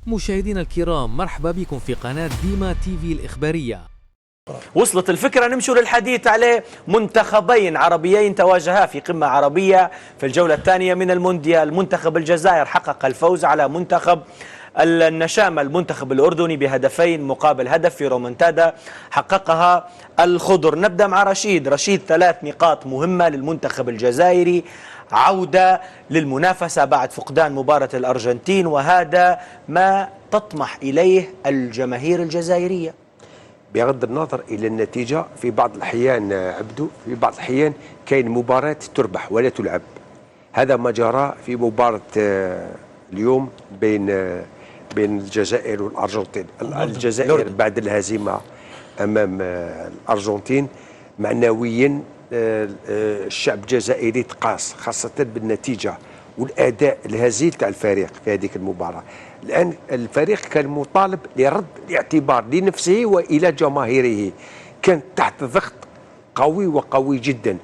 مشاهدينا الكرام، مرحبا بكم في قناة ديما تيفي الإخبارية. وصلت الفكرة نمشوا للحديث على منتخبين عربيين تواجها في قمة عربية في الجولة الثانية من المونديال. منتخب الجزائر حقق الفوز على منتخب النشامة المنتخب الأردني بهدفين مقابل هدف في رومنتادا حققها الخضر. نبدأ مع رشيد 3 نقاط مهمة للمنتخب الجزائري، عودة للمنافسة بعد فقدان مباراة الأرجنتين، وهذا ما تطمح إليه الجماهير الجزائرية. بغض النظر إلى النتيجة، في بعض الأحيان عبدو في بعض الأحيان كاين مباراة تربح ولا تلعب. هذا ما جرى في مباراة اليوم بين الجزائر والأرجنتين. الجزائر بعد الهزيمة أمام الأرجنتين معنويا الشعب الجزائري تقاس، خاصة بالنتيجة والأداء الهزيل تاع الفريق في هذيك المباراة. الآن الفريق كان مطالب لرد الاعتبار لنفسه وإلى جماهيره، كان تحت ضغط قوي جدا،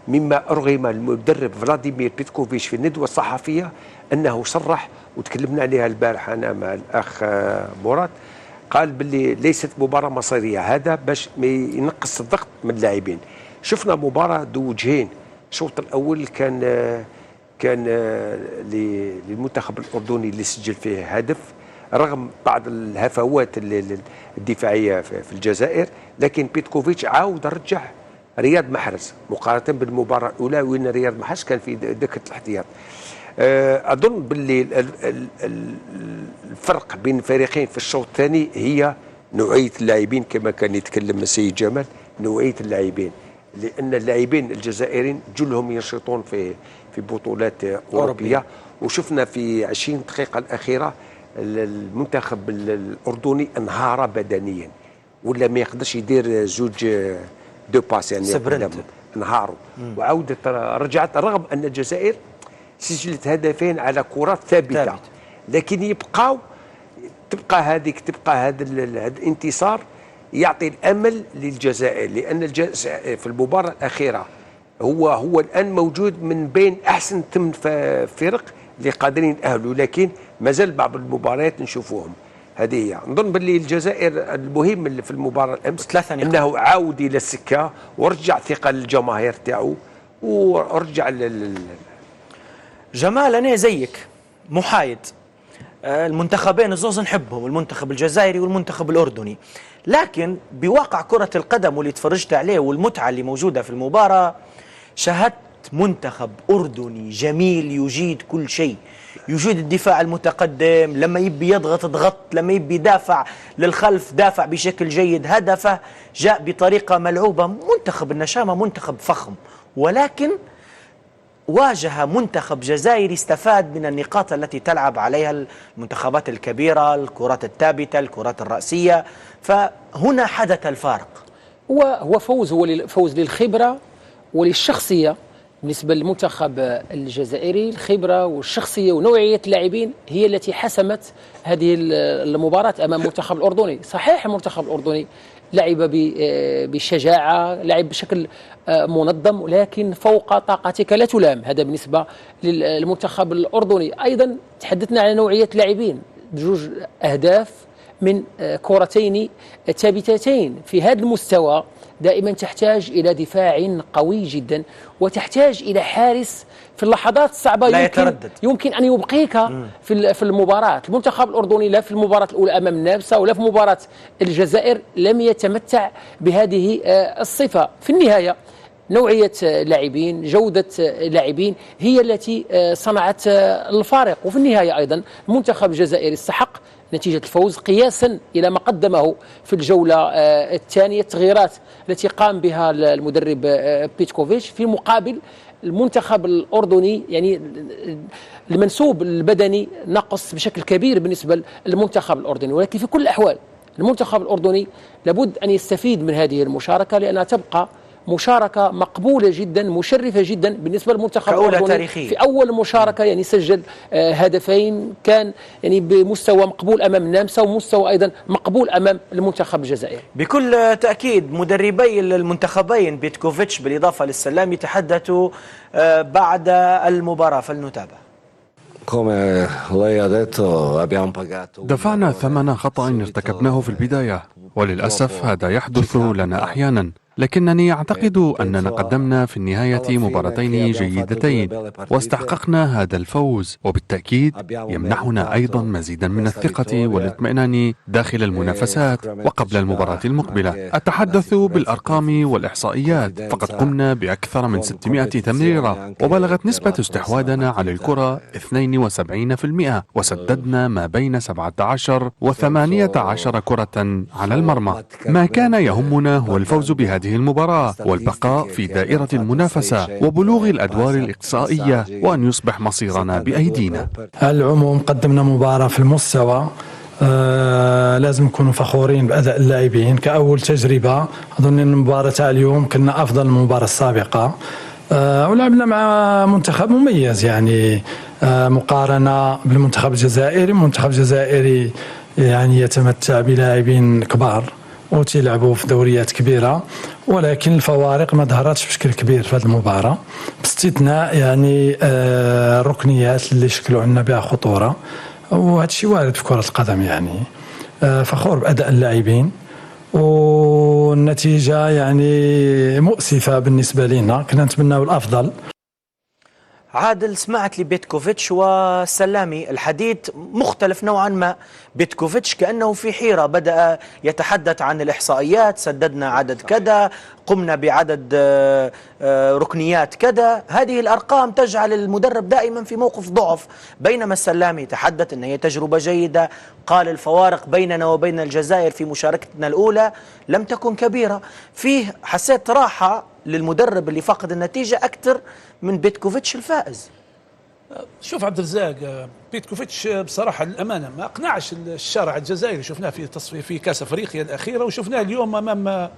مما أرغم المدرب فلاديمير بيتكوفيتش في الندوة الصحفية أنه صرح، وتكلمنا عليها البارحة أنا مع الأخ مراد، قال باللي ليست مباراة مصيرية، هذا باش ما ينقص الضغط من اللاعبين. شفنا مباراة ذو وجهين. الشوط الأول كان للمنتخب الأردني اللي سجل فيه هدف رغم بعض الهفوات الدفاعية في الجزائر، لكن بيتكوفيتش عاود رجع رياض محرز مقارنة بالمباراة الأولى وين رياض محرز كان في دكة الاحتياط. أظن باللي الفرق بين الفريقين في الشوط الثاني هي نوعية اللاعبين، كما كان يتكلم السيد جمال، نوعية اللاعبين، لأن اللاعبين الجزائريين جلهم ينشطون في بطولات أوروبية. وشفنا في 20 دقيقة الأخيرة المنتخب الأردني انهار بدنيا، ولا ما يقدرش يدير زوج دو باس، يعني انهاروا. وعودة رجعت رغم أن الجزائر سجلت هدفين على كرات ثابتة، لكن تبقى هذا الانتصار يعطي الأمل للجزائر، لأن الجزائر في المباراة الأخيرة هو الآن موجود من بين أحسن 8 فرق اللي قادرين يتأهلوا، لكن مازال بعض المباريات نشوفوهم. هذه هي. نظن باللي الجزائر المهم في المباراة الأمس أنه عاود إلى السكة ورجع ثقة للجماهير تاعو ورجع جمال. أنا زيك محايد، المنتخبين الزوز نحبهم، المنتخب الجزائري والمنتخب الأردني، لكن بواقع كرة القدم واللي تفرجت عليه والمتعة اللي موجودة في المباراة، شاهدت منتخب أردني جميل يجيد كل شيء، يجيد الدفاع المتقدم، لما يبي يضغط ضغط، لما يبي يدافع للخلف دافع بشكل جيد، هدفه جاء بطريقة ملعوبة. منتخب النشامة منتخب فخم، ولكن واجه منتخب جزائري استفاد من النقاط التي تلعب عليها المنتخبات الكبيرة، الكرات الثابتة، الكرات الرأسية، فهنا حدث الفارق. هو فوز للخبرة وللشخصية. بالنسبة للمنتخب الجزائري الخبرة والشخصية ونوعية اللاعبين هي التي حسمت هذه المباراة أمام المنتخب الأردني. صحيح المنتخب الأردني لعب بشجاعة، لعب بشكل منظم، ولكن فوق طاقتك لا تلام. هذا بالنسبة للمنتخب الأردني. أيضا تحدثنا عن نوعية اللاعبين، 2 أهداف من كرتين ثابتتين. في هذا المستوى دائما تحتاج إلى دفاع قوي جدا، وتحتاج إلى حارس في اللحظات الصعبة لا يتردد، يمكن أن يبقيك في المباراة. المنتخب الأردني لا في المباراة الأولى أمام النمسا ولا في مباراة الجزائر لم يتمتع بهذه الصفة. في النهاية نوعية لاعبين، جودة لاعبين هي التي صنعت الفارق. وفي النهاية أيضا المنتخب الجزائري استحق نتيجة الفوز قياسا إلى ما قدمه في الجولة الثانية، التغييرات التي قام بها المدرب بيتكوفيتش في مقابل المنتخب الأردني. يعني المنسوب البدني نقص بشكل كبير بالنسبة للمنتخب الأردني، ولكن في كل الأحوال المنتخب الأردني لابد أن يستفيد من هذه المشاركة، لأنها تبقى مشاركة مقبولة جدا، مشرفة جدا بالنسبة للمنتخب الأردني تاريخية. في أول مشاركة يعني سجل هدفين، كان يعني بمستوى مقبول أمام النمسا ومستوى أيضا مقبول أمام المنتخب الجزائري. بكل تأكيد مدربي المنتخبين بيتكوفيتش بالإضافة للسلام يتحدثوا بعد المباراة، فلنتابع. دفعنا ثمن خطأ ارتكبناه في البداية، وللأسف هذا يحدث لنا أحيانا، لكنني أعتقد أننا قدمنا في النهاية مباراتين جيدتين واستحققنا هذا الفوز، وبالتأكيد يمنحنا أيضا مزيدا من الثقة والاطمئنان داخل المنافسات وقبل المباراة المقبلة. أتحدث بالأرقام والإحصائيات، فقد قمنا بأكثر من 600 تمريرة، وبلغت نسبة استحواذنا على الكرة 72%، وسددنا ما بين 17 و18 كرة على المرمى. ما كان يهمنا هو الفوز بهذه المباراة والبقاء في دائرة المنافسة وبلوغ الأدوار الإقصائية، وأن يصبح مصيرنا بأيدينا. على العموم قدمنا مباراة في المستوى، لازم نكونوا فخورين بأداء اللاعبين. كأول تجربة أظن أن المباراة تاع اليوم كنا أفضل من المباراة السابقة، ولعبنا مع منتخب مميز يعني مقارنة بالمنتخب الجزائري. المنتخب الجزائري يعني يتمتع بلاعبين كبار وتلعبوا في دوريات كبيرة، ولكن الفوارق ما ظهرتش بشكل كبير في هذه المباراة، باستثناء يعني الركنيات اللي شكلوا عندنا بها خطورة، وهذا الشيء وارد في كرة القدم. يعني فخور بأداء اللاعبين، والنتيجة يعني مؤسفة بالنسبة لنا، كنا نتمنى الأفضل. عادل، سمعت لي بيتكوفيتش والسلامي الحديث مختلف نوعا ما. بيتكوفيتش كأنه في حيرة، بدأ يتحدث عن الإحصائيات، سددنا عدد كذا، قمنا بعدد ركنيات كذا. هذه الأرقام تجعل المدرب دائما في موقف ضعف، بينما السلامي تحدث أن هي تجربة جيدة، قال الفوارق بيننا وبين الجزائر في مشاركتنا الأولى لم تكن كبيرة. فيه حسيت راحة للمدرب اللي فقد النتيجة أكثر من بيتكوفيتش الفائز. شوف عبد الرزاق، بيتكوفيتش بصراحة للأمانة ما أقنعش الشارع الجزائري. شفناه في تصفية في كأس أفريقيا الأخيرة، وشفناه اليوم أمام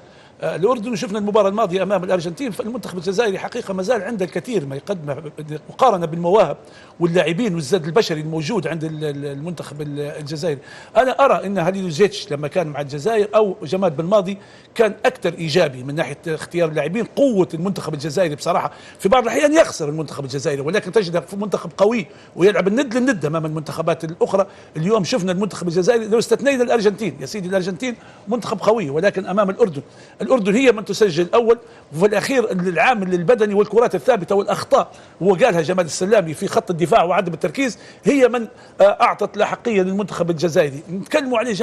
الأردن، وشفنا المباراة الماضية أمام الأرجنتين. فالمنتخب الجزائري حقيقة ما زال عنده الكثير ما يقدمه مقارنة بالمواهب واللاعبين والزاد البشري الموجود عند المنتخب الجزائري. أنا أرى أن هاليلوزيتش لما كان مع الجزائر أو جمال بالماضي كان أكثر إيجابي من ناحية اختيار اللاعبين. قوة المنتخب الجزائري بصراحة في بعض الأحيان يخسر المنتخب الجزائري، ولكن تجد منتخب قوي ويلعب الند للند أمام المنتخبات الأخرى. اليوم شفنا المنتخب الجزائري لو استثنينا الأرجنتين، يا سيدي الأرجنتين منتخب قوي، ولكن أمام الأردن هي من تسجل الأول، وفي الأخير العامل البدني والكرات الثابتة والأخطاء، وقالها جمال السلامي في خط الدفاع وعدم التركيز، هي من أعطت الأحقية للمنتخب الجزائري. نتكلموا عليه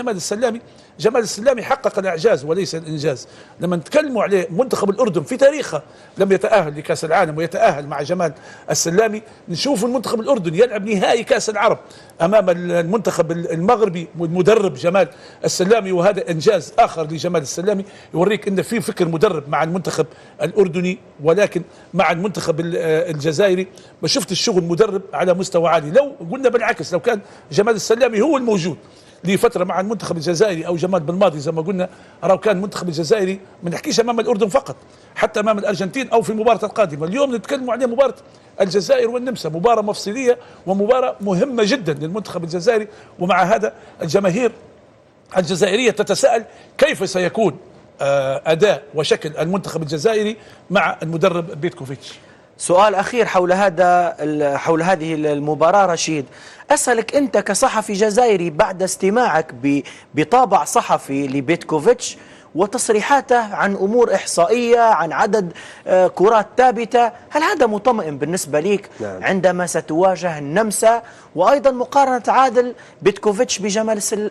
جمال السلامي حقق الإعجاز وليس الإنجاز. لما نتكلموا عليه منتخب الأردن في تاريخه لم يتأهل لكأس العالم ويتأهل مع جمال السلامي. نشوف المنتخب الأردني يلعب نهائي كأس العرب أمام المنتخب المغربي والمدرب جمال السلامي، وهذا إنجاز آخر لجمال السلامي يوريك أن في فكر مدرب مع المنتخب الأردني، ولكن مع المنتخب الجزائري ما شفت الشغل مدرب على مستوى عالي. لو قلنا بالعكس، لو كان جمال السلامي هو الموجود لفترة مع المنتخب الجزائري أو جمال بالماضي زي ما قلنا، راهو كان المنتخب الجزائري ما نحكيش أمام الأردن فقط، حتى أمام الأرجنتين أو في المباراة القادمة. اليوم نتكلم عليه مباراة الجزائر والنمسا، مباراة مفصلية ومباراة مهمة جدا للمنتخب الجزائري. ومع هذا الجماهير الجزائرية تتساءل كيف سيكون أداء وشكل المنتخب الجزائري مع المدرب بيتكوفيتش. سؤال أخير حول هذه المباراة رشيد، أسألك أنت كصحفي جزائري بعد استماعك بطابع صحفي لبيتكوفيتش وتصريحاته عن أمور إحصائية، عن عدد كرات ثابتة، هل هذا مطمئن بالنسبة لك عندما ستواجه النمسا؟ وأيضا مقارنة عادل بيتكوفيتش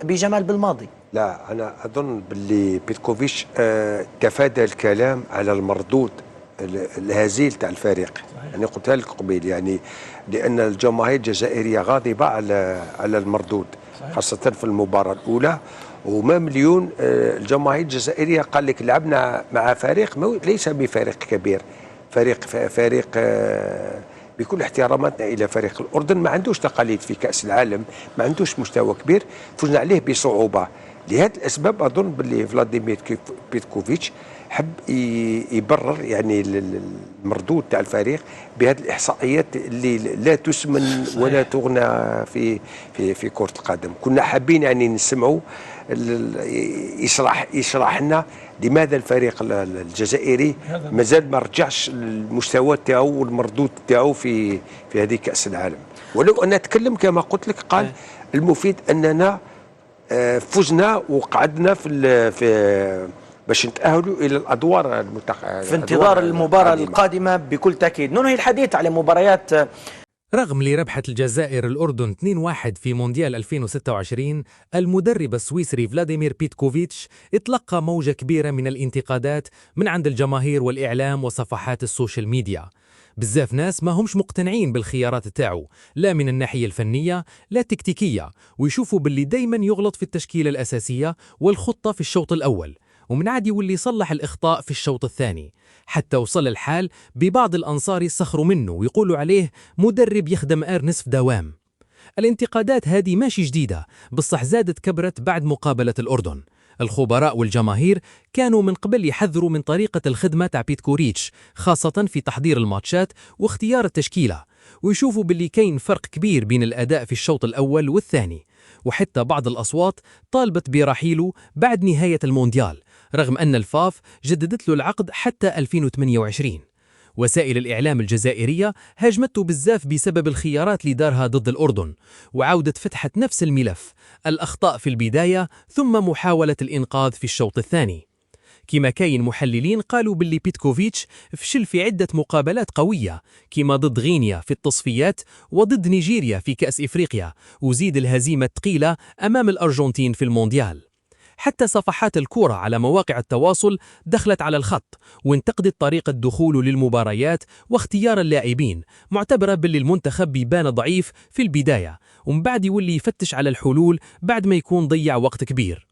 بجمال بالماضي. لا، أنا أظن باللي بيتكوفيتش تفادى الكلام على المردود الهزيل تاع الفريق. يعني قلتها لك قبيل، يعني لأن الجماهير الجزائرية غاضبة على المردود، خاصة في المباراة الأولى. وما مليون الجماهير الجزائرية قال لك لعبنا مع فريق ليس بفريق كبير، فريق بكل احتراماتنا إلى فريق الأردن ما عندوش تقاليد في كأس العالم، ما عندوش مستوى كبير، فزنا عليه بصعوبة. لهذه الأسباب أظن باللي فلاديمير بيتكوفيتش حب يبرر يعني المردود تاع الفريق بهذه الإحصائيات اللي لا تسمن ولا تغنى في كرة القدم. كنا حابين يعني نسمعوا يشرح لنا لماذا الفريق الجزائري مازال ما رجعش المستوى تاعو والمردود تاعو في هذه كأس العالم. ولو أن أتكلم كما قلت لك قال المفيد أننا فزنا وقعدنا في باش نتأهلوا إلى الأدوار في انتظار المباراة القادمة بكل تأكيد. ننهي الحديث على مباريات. رغم لربحة الجزائر الأردن 2-1 في مونديال 2026، المدرب السويسري فلاديمير بيتكوفيتش اتلقى موجة كبيرة من الانتقادات من عند الجماهير والإعلام وصفحات السوشيال ميديا. بزاف ناس ما همش مقتنعين بالخيارات تاعو، لا من الناحية الفنية لا التكتيكية، ويشوفوا باللي دايما يغلط في التشكيلة الأساسية والخطة في الشوط الأول، ومن عادي واللي يصلح الإخطاء في الشوط الثاني. حتى وصل الحال ببعض الأنصار يسخروا منه ويقولوا عليه مدرب يخدم نصف دوام. الانتقادات هذه ماشي جديدة، بصح زادت كبرت بعد مقابلة الأردن. الخبراء والجماهير كانوا من قبل يحذروا من طريقة الخدمة تاع بيتكوفيتش، خاصة في تحضير الماتشات واختيار التشكيلة، ويشوفوا باللي كاين فرق كبير بين الأداء في الشوط الأول والثاني. وحتى بعض الأصوات طالبت برحيله بعد نهاية المونديال، رغم أن الفاف جددت له العقد حتى 2028. وسائل الإعلام الجزائرية هاجمته بزاف بسبب الخيارات اللي دارها ضد الأردن، وعودة فتحة نفس الملف، الأخطاء في البداية ثم محاولة الإنقاذ في الشوط الثاني. كما كاين محللين قالوا باللي بيتكوفيتش فشل في عدة مقابلات قوية، كما ضد غينيا في التصفيات وضد نيجيريا في كأس إفريقيا، وزيد الهزيمة الثقيلة أمام الأرجنتين في المونديال. حتى صفحات الكورة على مواقع التواصل دخلت على الخط وانتقدت طريقة دخوله للمباريات واختيار اللاعبين، معتبرة باللي المنتخب بيبان ضعيف في البداية ومن بعد يولي يفتش على الحلول بعد ما يكون ضيع وقت كبير.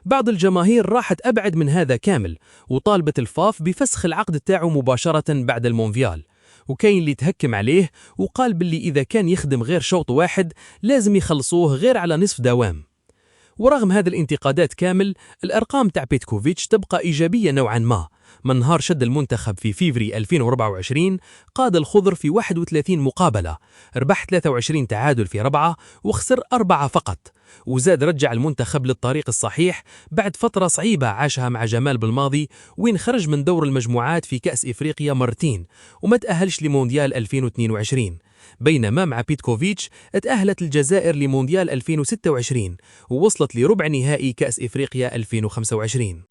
بعض الجماهير راحت أبعد من هذا كامل وطالبت الفاف بفسخ العقد تاعه مباشرة بعد المونديال، وكاين اللي تهكم عليه وقال باللي إذا كان يخدم غير شوط واحد لازم يخلصوه غير على نصف دوام. ورغم هذه الانتقادات كامل، الأرقام تاع بيتكوفيتش تبقى إيجابية نوعا ما. من نهار شد المنتخب في فيفري 2024 قاد الخضر في 31 مقابلة، ربح 23 تعادل في 4 وخسر 4 فقط، وزاد رجع المنتخب للطريق الصحيح بعد فترة صعيبة عاشها مع جمال بالماضي، وين خرج من دور المجموعات في كأس إفريقيا مرتين وما تأهلش لمونديال 2022. بينما مع بيتكوفيتش اتأهلت الجزائر لمونديال 2026 ووصلت لربع نهائي كأس إفريقيا 2025.